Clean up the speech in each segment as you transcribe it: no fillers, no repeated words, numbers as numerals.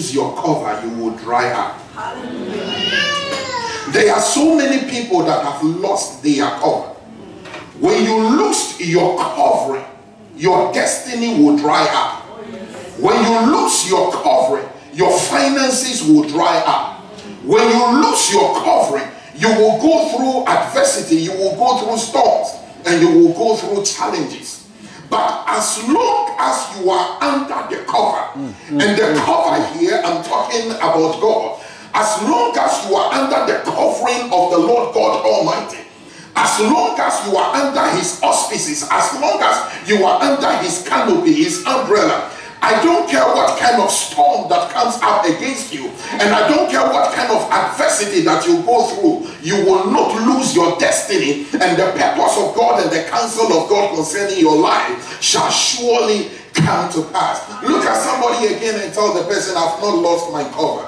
lose your cover, you will dry up. There are so many people that have lost their cover. When you lose your covering, your destiny will dry up. When you lose your covering, your finances will dry up. When you lose your covering, you will go through adversity, you will go through storms, and you will go through challenges. But as long as you are under the cover, and the cover here, I'm talking about God, as long as you are under the covering of the Lord God Almighty, as long as you are under his auspices, as long as you are under his canopy, his umbrella, I don't care what kind of storm that comes up against you, and I don't care what kind of adversity that you go through, you will not lose your destiny, and the purpose of God and the counsel of God concerning your life shall surely come to pass. Look at somebody again and tell the person, I've not lost my cover.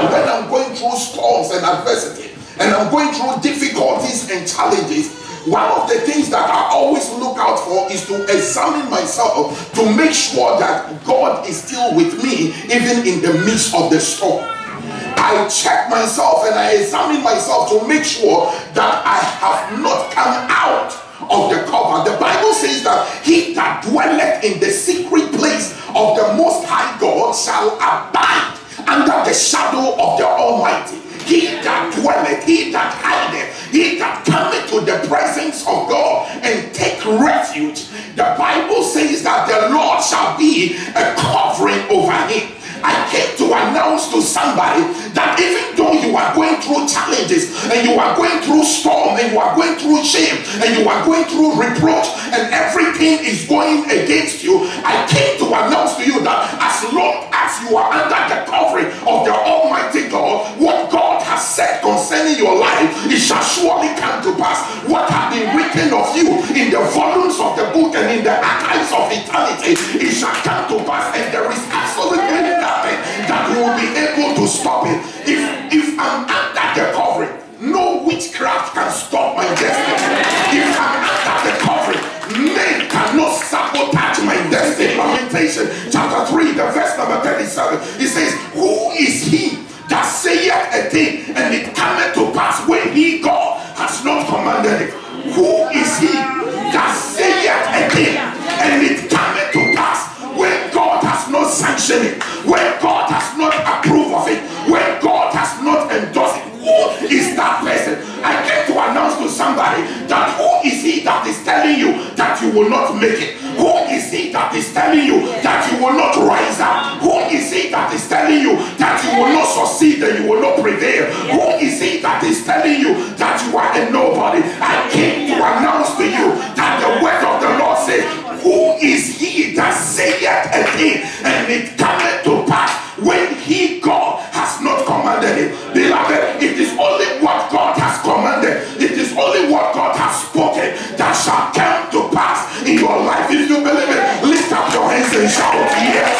When I'm going through storms and adversity, and I'm going through difficulties and challenges, one of the things that I always look out for is to examine myself to make sure that God is still with me even in the midst of the storm. I check myself and I examine myself to make sure that I have not come out of the cover. The Bible says that he that dwelleth in the secret place of the Most High God shall abide under the shadow of the Almighty. He that dwelleth, he that hideth, he that cometh to the presence of God and take refuge. The Bible says that the Lord shall be a covering over him. I came to announce to somebody that even though you are going through challenges, and you are going through storm, and you are going through shame, and you are going through reproach, and everything is going against you, I came to announce to you that as long as you are under the covering of the Almighty God, what God has said concerning your life, it shall surely come to pass. What has been written of you in the volumes of the book and in the archives of eternity, it shall come to pass, and there is absolutely nothing that will be able to stop it. If I'm under the covering, no witchcraft can stop my destiny. If I'm under the covering, men cannot sabotage my destiny. Lamentation chapter 3, the verse number 37, it says, who is he that saith a thing and it cometh to pass when he, God, has not commanded it? Who is he that saith a thing and it cometh to pass when God has not sanctioned it, when God has not approved of it, when God has not endorsed it? Who is that person? I came to announce to somebody that who is he that is telling you that you will not make it? Who is he that is telling you that you will not rise up? Who is he that is telling you that you will not succeed and you will not prevail? Who is he that is telling you that you are a nobody? I came to announce to you that the word of the Lord says, who is he that saith a thing and it cometh to pass when he, God, has not commanded it? Beloved, it is only what God has commanded, it is only what God has spoken that shall come to pass in your life. If you believe it, lift up your hands and shout yes.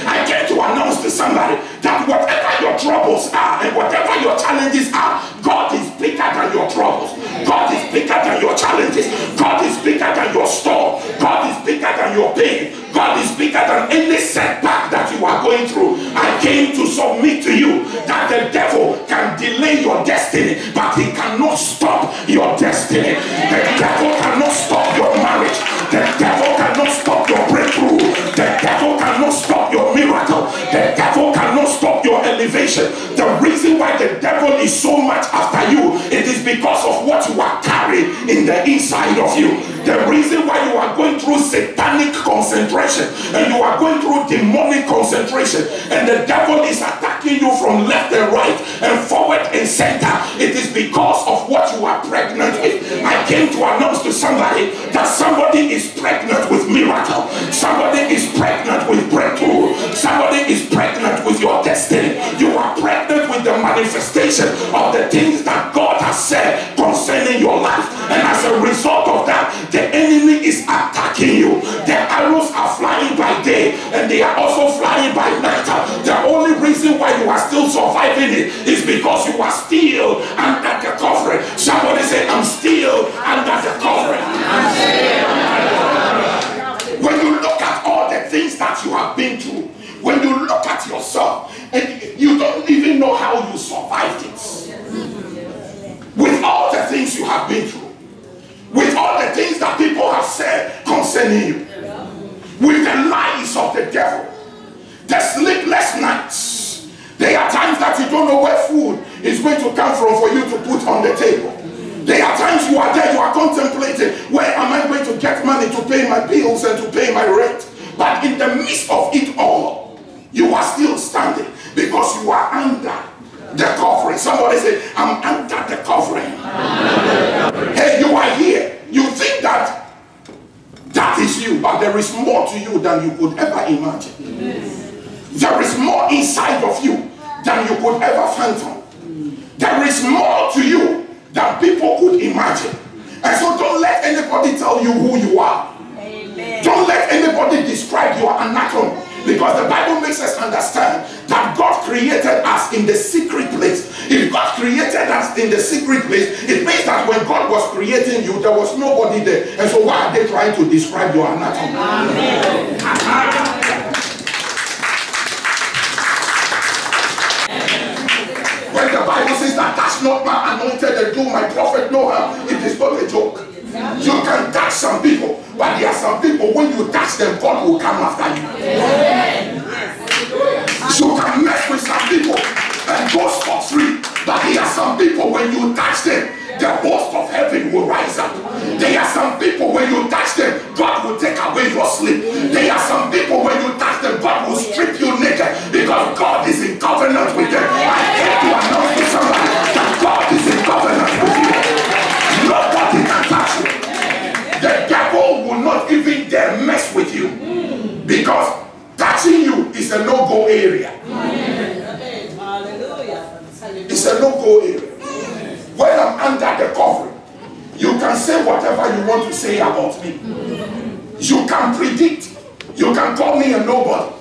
I came to announce to somebody that whatever your troubles are and whatever your challenges are, God is bigger than your troubles. God is bigger than your challenges. God is bigger than your storm. God is bigger than your pain. God is bigger than any setback that you are going through. I came to submit to you that the devil can delay your destiny, but he cannot stop your destiny. The devil cannot stop your marriage. The devil cannot stop your breakthrough. The devil cannot stop your miracle. The devil cannot stop your elevation. The reason why the devil is so much after you, it is because of what you are carrying in the inside of you. The reason why you are going through satanic concentration and you are going through demonic concentration and the devil is attacking you from left and right and forward and center, it is because of what you are pregnant with. I came to announce to somebody that somebody is pregnant with miracle. Somebody is pregnant with breakthrough. Somebody is pregnant with your destiny. You are pregnant with the manifestation of the things that God has said concerning your life. And as a result of that, the enemy is attacking you. The arrows are flying by day and they are also flying by night. The only reason why you are still surviving it is because you are still under the covering. Somebody say, I'm still under the covering. When you look at all the things that you have threatening you with the lies of the devil, the sleepless nights. There are times that you don't know where food is going to come from for you to put on the table. There are times you are there, you are contemplating, where am I going to get money to pay my bills and to pay my rent? But in the midst of it all, you are still standing because you are under the covering. Somebody say, I'm under the covering. Hey, you are here. You think that is you, but there is more to you than you could ever imagine. There is more inside of you than you could ever fathom. There is more to you than people could imagine. And so don't let anybody tell you who you are. Amen. Don't let anybody describe your anatomy, because the Bible makes us understand that God created us in the secret place. If God created us in the secret place, it means that when God was creating you, there was nobody there. And so why are they trying to describe your anatomy? Amen. When the Bible says that touch not my anointed and do my prophet no harm, it is not a joke. You can touch some people, but there are some people, when you touch them, God will come after you. You can mess with some people and go scot free, but there are some people, when you touch them, the host of heaven will rise up. There are some people, when you touch them, God will take away your sleep. There are some people, when you touch them, God will strip you naked, because God is in covenant with them. I came to announce to somebody that God is in covenant with you. Nobody can touch you. The devil will not even dare mess with you, because touching you is a no-go area. It's a no-go area. When I'm under the covering, you can say whatever you want to say about me. You can predict. You can call me a nobody.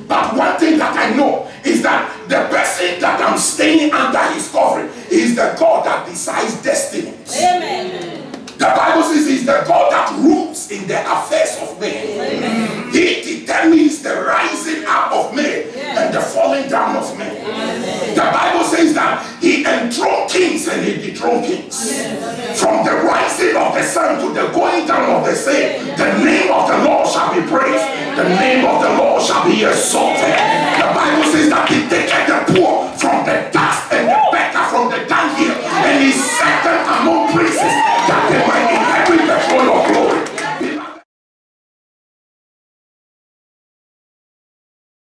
But one thing that I know is that the person that I'm staying under his covering is the God that decides destinies. Amen. The Bible says he's the God that rules in the affairs of men. Amen. He determines the rising up of men and the falling down of men. Amen. The Bible says that he enthroned kings and he dethroned kings. Amen. From the rising of the sun to the going down of the same, the name of the Lord shall be praised. The name of the Lord shall be exalted.